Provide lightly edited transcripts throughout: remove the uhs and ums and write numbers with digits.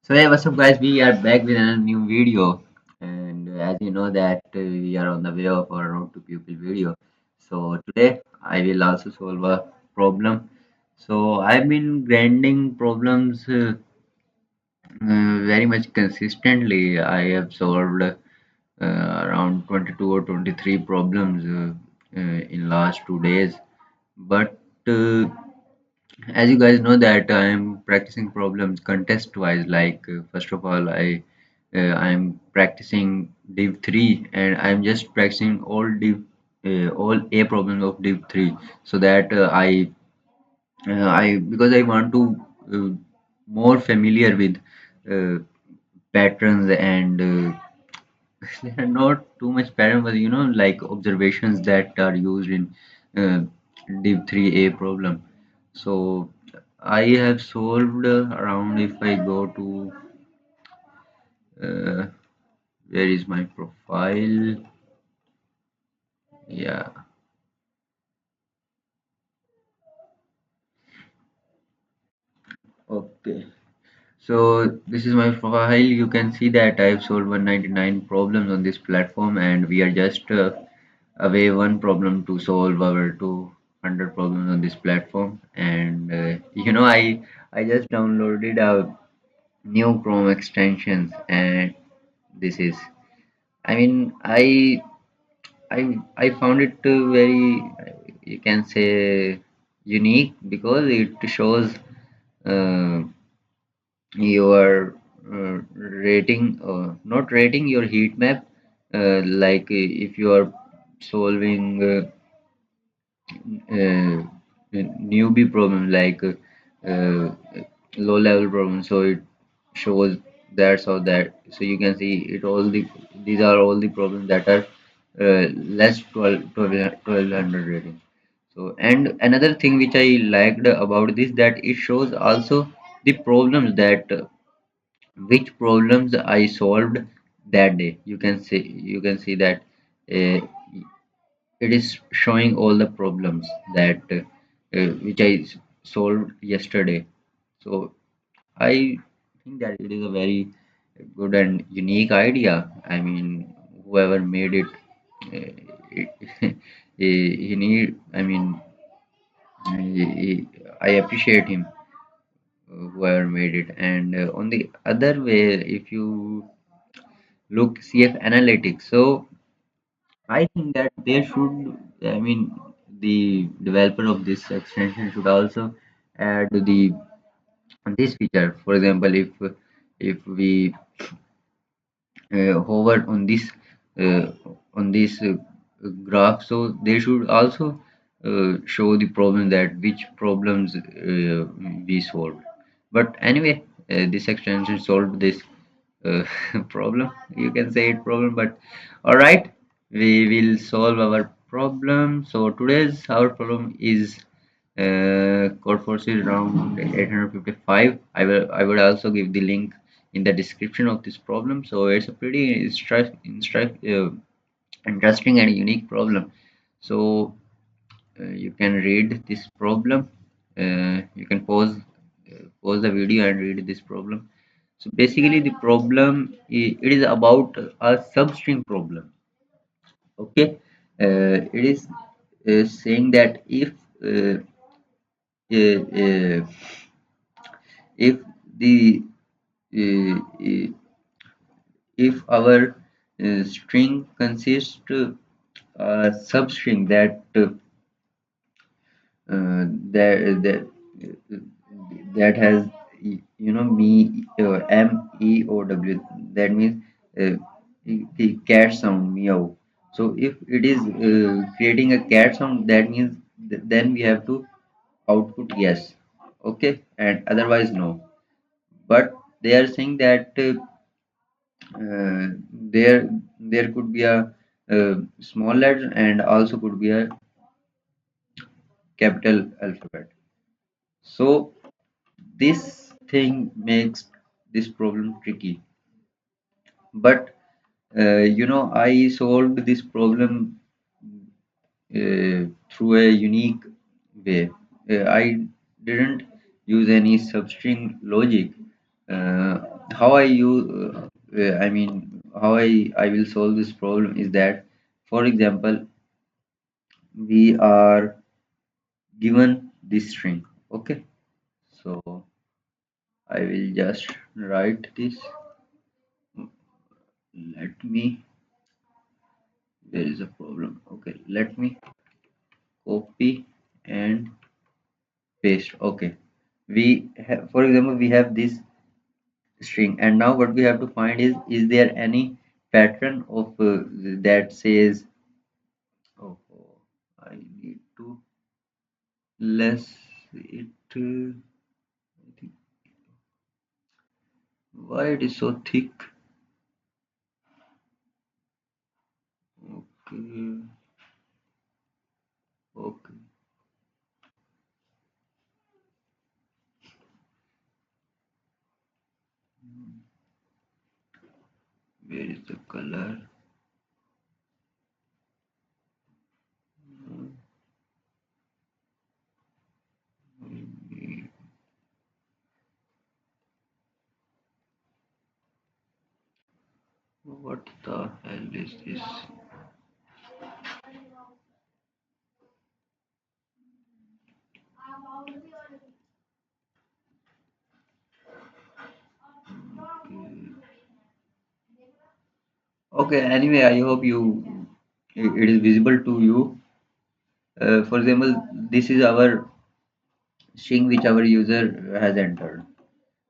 So hey, what's up, guys? We are back with another new video, and as you know that we are on the way of our road to pupil video. So today I will also solve a problem. So I've been grinding problems very much consistently. I have solved around 22 or 23 problems in last 2 days. But as you guys know that I'm practicing problems contest wise. Like first of all, I'm practicing div 3 and I'm just practicing all a problems of div 3 so that I because I want to uh, more familiar with uh, patterns and there are not too much pattern, but like observations that are used in uh, div 3a problem. So I have solved around, if I go to uh, where is my profile? Yeah, okay. So this is my profile. You can see that I've solved 199 problems on this platform, and we are just away one problem to solve our 200 problems on this platform. And I just downloaded a new Chrome extensions, and this is. I mean, I found it very, you can say, unique because it shows uh, your rating, not rating, your heat map. Like if you are solving uh, newbie problem, like low level problem, so it shows that, so that so you can see it all the these are all the problems that are less 1200 rating. So, and another thing which I liked about this, that it shows also the problems that which problems I solved that day. You can see that uh, it is showing all the problems that which I solved yesterday. So I think that it is a very good and unique idea. I mean, whoever made it, he need. I mean, I appreciate him, whoever made it. And on the other way, if you look CF analytics, so I think that there should. I mean, the developer of this extension should also add this feature. For example, if we hover uh, on this graph, so they should also show the problem, that which problems we solved. But anyway, this extension solved this uh, problem, you can say it problem. But all right, we will solve our problem. So today's our problem is code force is around 855. I would also give the link in the description of this problem. So it's a pretty interesting and unique problem. So you can read this problem. You can pause the video and read this problem. So basically, the problem it is about a substring problem. Okay, it is saying that uh, uh, if the uh, if our string consists a substring that that has me m e o w, that means uh, the cat sound meow. So if it is creating a cat sound, that means then we have to output yes, okay, and otherwise no. But they are saying that there could be a small letter and also could be a capital alphabet. So this thing makes this problem tricky. But I solved this problem through a unique way. I didn't use any substring logic. Uh, how I mean, how I will solve this problem is that, for example, we are given this string. Okay, so I will just write this. Let me, there is a problem. Okay, let me copy and paste. Okay, we have, for example, we have this string, and now what we have to find is there any pattern of that says, oh, I need to less it. I think why it is so thick. Okay, okay. Where is the color? What the hell is this? Okay, anyway, I hope it is visible to you. For example, this is our string which our user has entered.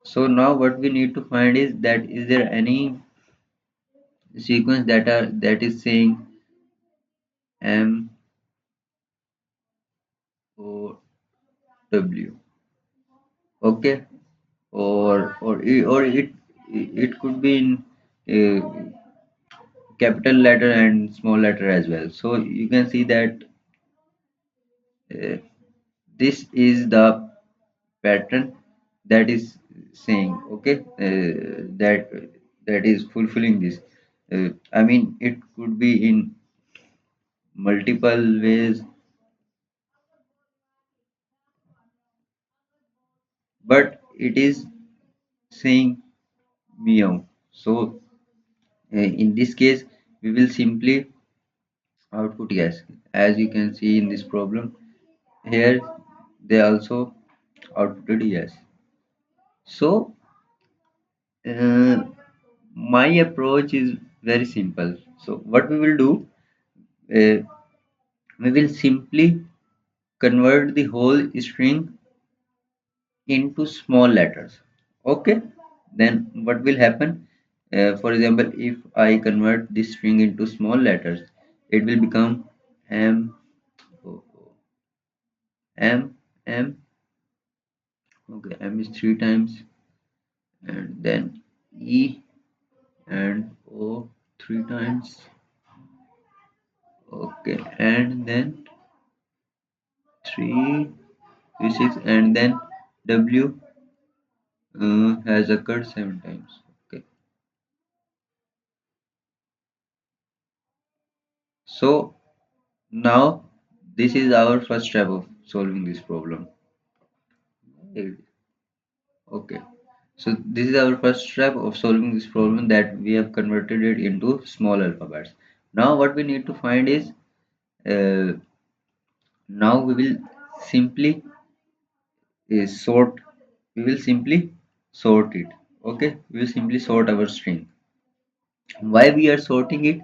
So now what we need to find is that is there any sequence that is saying M O W, okay, or it could be in uh, capital letter and small letter as well. So you can see that uh, this is the pattern that is saying, okay, that is fulfilling this. I mean, it could be in multiple ways, but it is saying meow. So in this case, we will simply output yes. As you can see in this problem, here they also outputted yes. So uh, my approach is very simple. So what we will do, uh, we will simply convert the whole string into small letters. Okay, then what will happen? For example, if I convert this string into small letters, it will become M O O, M M. Okay, M is three times, and then E and O three times. Okay, and then three, three six, and then W has occurred seven times. Okay, so now this is our first step of solving this problem. Okay, so this is our first step of solving this problem, that we have converted it into small alphabets. Now what we need to find is, uh, now we will simply sort, we will simply sort it. Okay, we will simply sort our string. Why we are sorting it?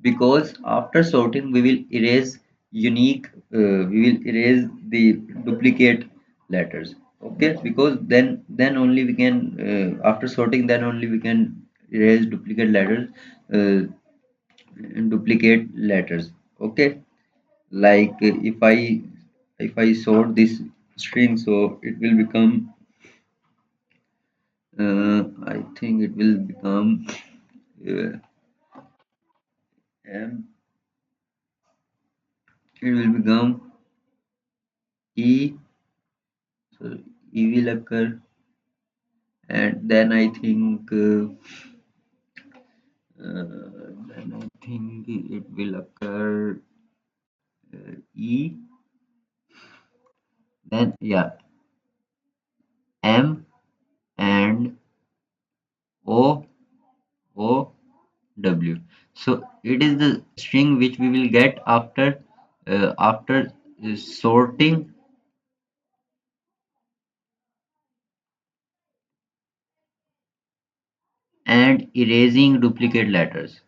Because after sorting we will erase unique, we will erase the duplicate letters. Okay, because then only we can, after sorting, then only we can erase duplicate letters, uh, duplicate letters. Okay, like if I sort this string, so it will become, I think it will become uh, M, it will become E. So E will occur, and then I think it will occur E, then yeah, M and O O W. So it is the string which we will get after sorting and erasing duplicate letters.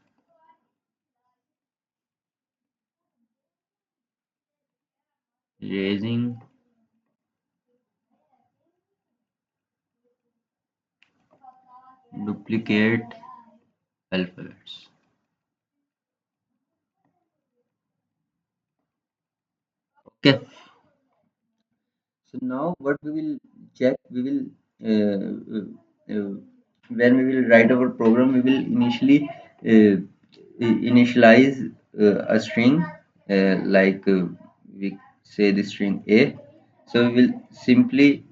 Erasing duplicate alphabets. Okay. So now what we will check, we will when we will write our program, we will initialize a string like we say the string A. So we will simply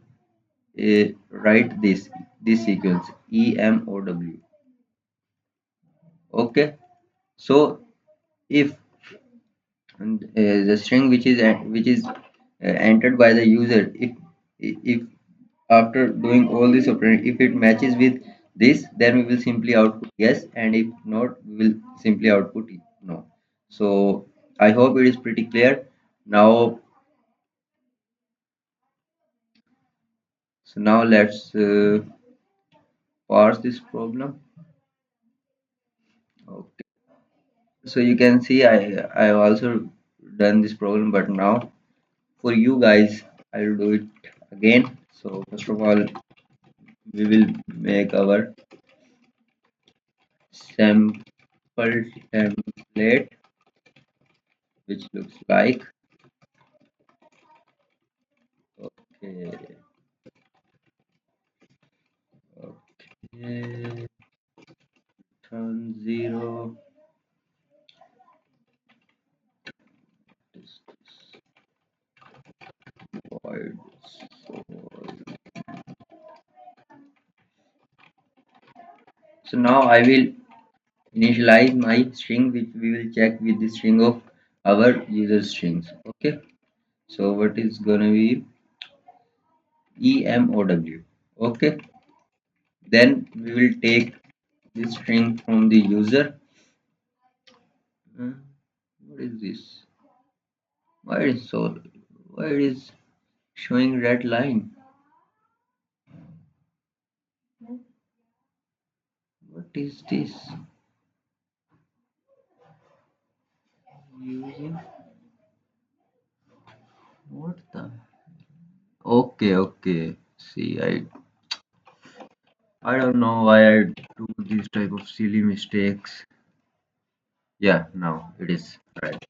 write this sequence EMOW. Okay. So if the string which is entered by the user, if after doing all this operation, if it matches with this, then we will simply output yes, and if not, we will simply output no. So I hope it is pretty clear now. So now let's parse this problem. Okay, so you can see I also done this problem, but now for you guys I will do it again. So first of all, we will make our sample template, which looks like okay, okay, turn zero. This void. So now I will initialize my string, which we will check with the string of our user strings. Okay, so what is gonna be EMOW. Okay, then we will take this string from the user. Uh, what is this? Why is so? Why it is showing red line? What is this? Using what the? Okay, okay. See, I don't know why I do these type of silly mistakes. Yeah, now it is right.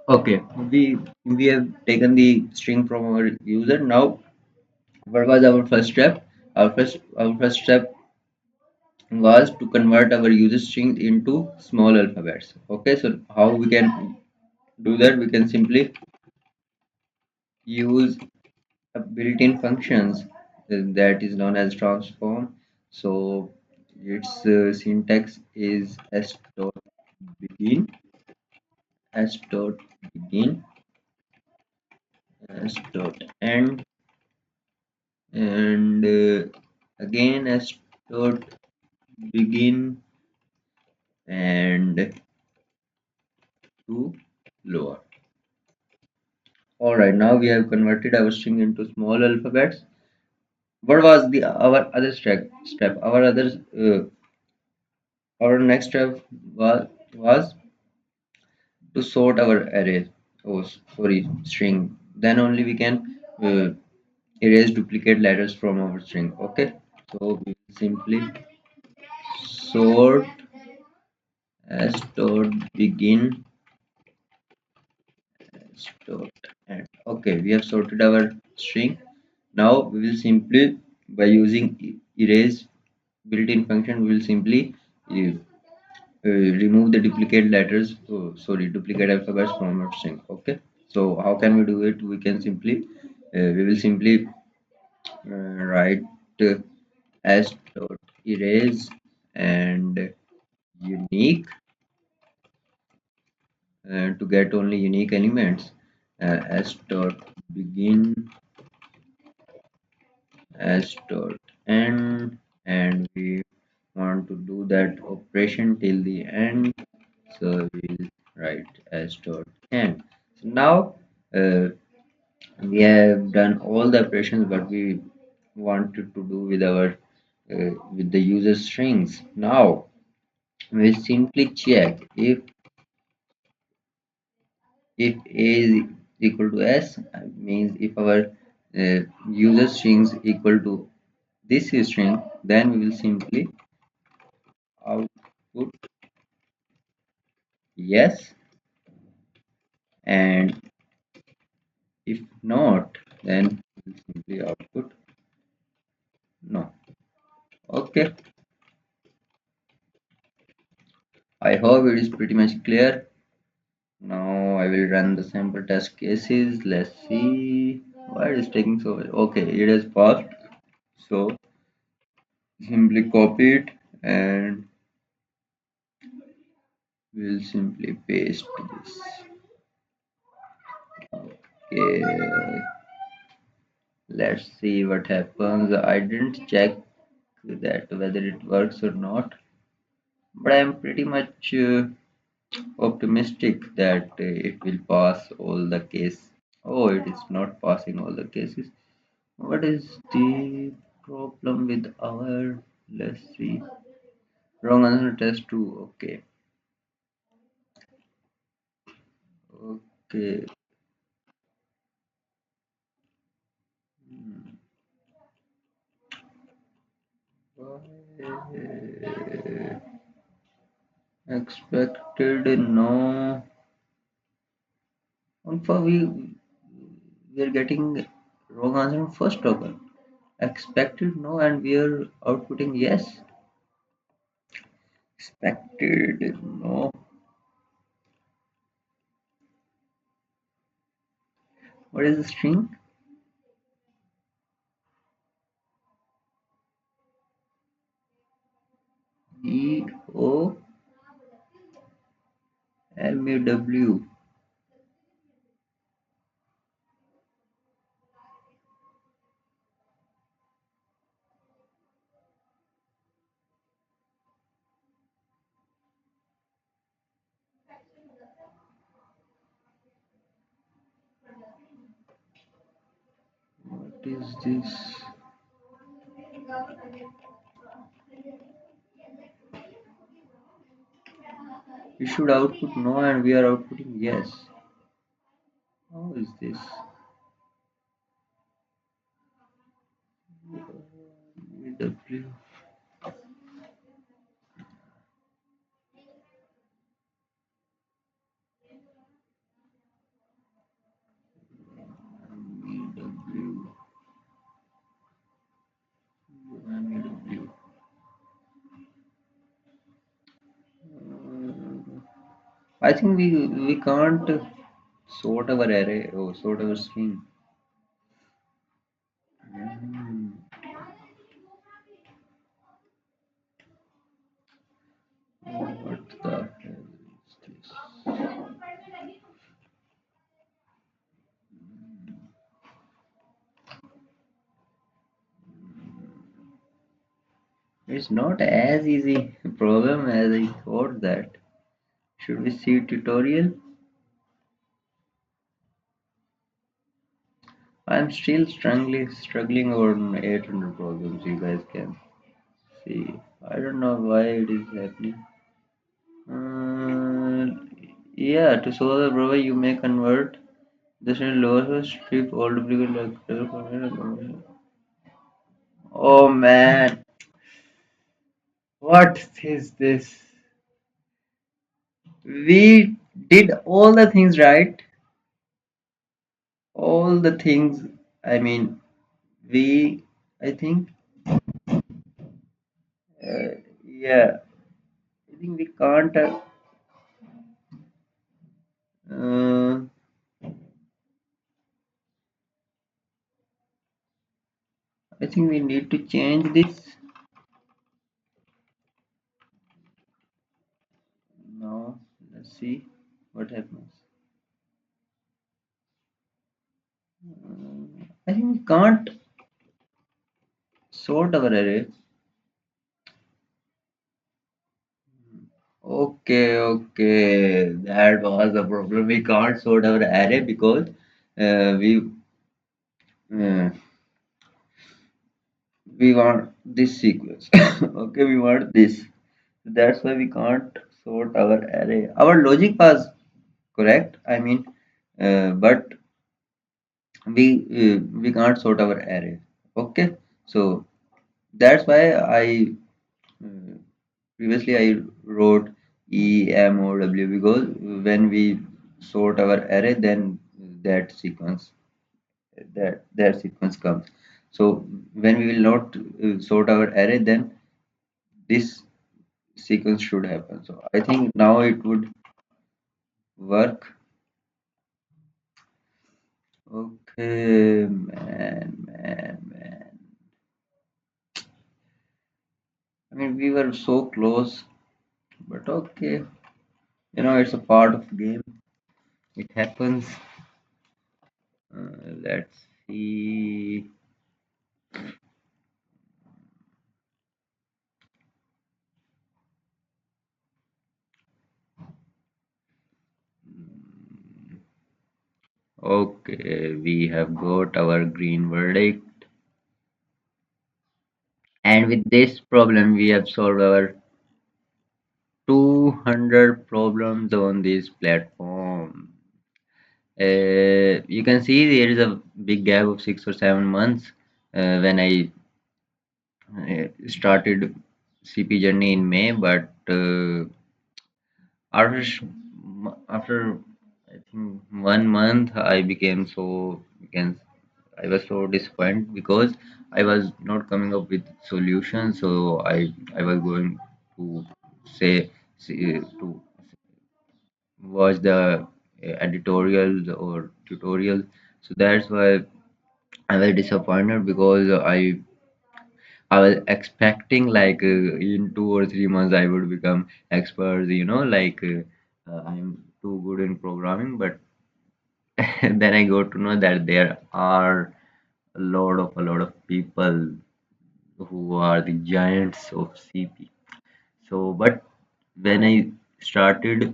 Okay, we have taken the string from our user. Now, what was our first step? Our first step was to convert our user strings into small alphabets. Okay, so how we can do that? We can simply use a built-in functions that is known as transform. So its syntax is s dot begin, s dot begin, s dot end, and again s dot begin and to lower. All right, now we have converted our string into small alphabets. What was the our other step? Our next step was to sort our array. Oh, sorry, string. Then only we can erase duplicate letters from our string. Okay, so we simply sort s dot begin s dot end. Okay, we have sorted our string. Now we will simply, by using erase built-in function, we will simply uh, remove the duplicate letters, sorry, duplicate alphabets from our string. Okay, so how can we do it? We can simply we will simply write uh, s dot erase and unique to get only unique elements, s dot begin, s dot end, to do that operation till the end. So we'll write as dot end. So now uh, we have done all the operations what we wanted to do with our with the user strings. Now we'll simply check if a is equal to s, means if our user strings equal to this string, then we will simply output yes, and if not, then we'll simply output no. Okay, I hope it is pretty much clear. Now I will run the sample test cases. Let's see why it is taking so long. Okay, it has passed. So simply copy it and we'll simply paste this. Okay, let's see what happens. I didn't check that whether it works or not, but I'm pretty much optimistic that it will pass all the case. Oh, it is not passing all the cases. What is the problem with our, let's see, wrong answer test 2. Okay, okay. Hmm. Expected no. And for we are getting wrong answer in first token. Expected no, and we are outputting yes. Expected no. What is the string? E O M U W. What is this? We should output no, and we are outputting yes. How is this? W. W. W. I think we can't sort our array or sort our string. Hmm, what the hell is this? It's not as easy problem as I thought that. Should we see tutorial? I'm still struggling on 800 problems. You guys can see. I don't know why it is happening. Uh, yeah, to solve the problem, you may convert this in lower strip all duplicate like. Oh man, what is this? We did all the things right. All the things. I mean, we. I think. Yeah. I think we can't. Uh, I think we need to change this. Now, let's see what happens. I think we can't sort our array. Okay, okay. That was the problem. We can't sort our array because we uh, we want this sequence. Okay, we want this. That's why we can't sort our array. Our logic was correct. I mean, but we can't sort our array. Okay, so that's why I uh, previously I wrote EMOW because when we sort our array, then that sequence that sequence comes. So when we will not sort our array, then this sequence should happen. So I think now it would work. Okay, man. I mean, we were so close, but okay. It's a part of the game. It happens. Let's see. Okay, we have got our green verdict. And with this problem, we have solved our 200 problems on this platform. You can see there is a big gap of 6 or 7 months when I started CP journey in May, but after after I think 1 month, I became so you can I was so disappointed because I was not coming up with solutions. So I was going to to watch the editorials or tutorials. So that's why I was disappointed because I was expecting like in 2 or 3 months I would become expert. Like I'm too good in programming, but then I got to know that there are a lot of people who are the giants of CP. So, but when I started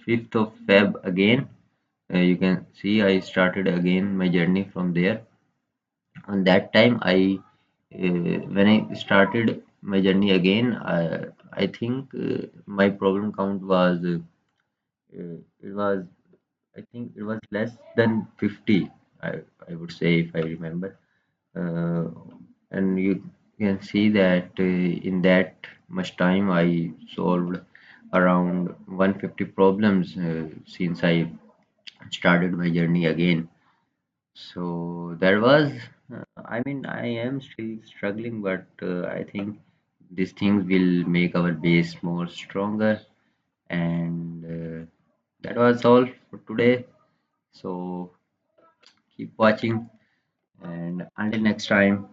5th of Feb again, you can see I started again my journey from there. On that time, when I started my journey again, I think my problem count was it was I think it was less than 50. I would say if I remember. uh, and you can see that in that much time I solved around 150 problems since I started my journey again. So there was I mean I am still struggling, but I think these things will make our base more stronger. And that was all for today. So keep watching, and until next time.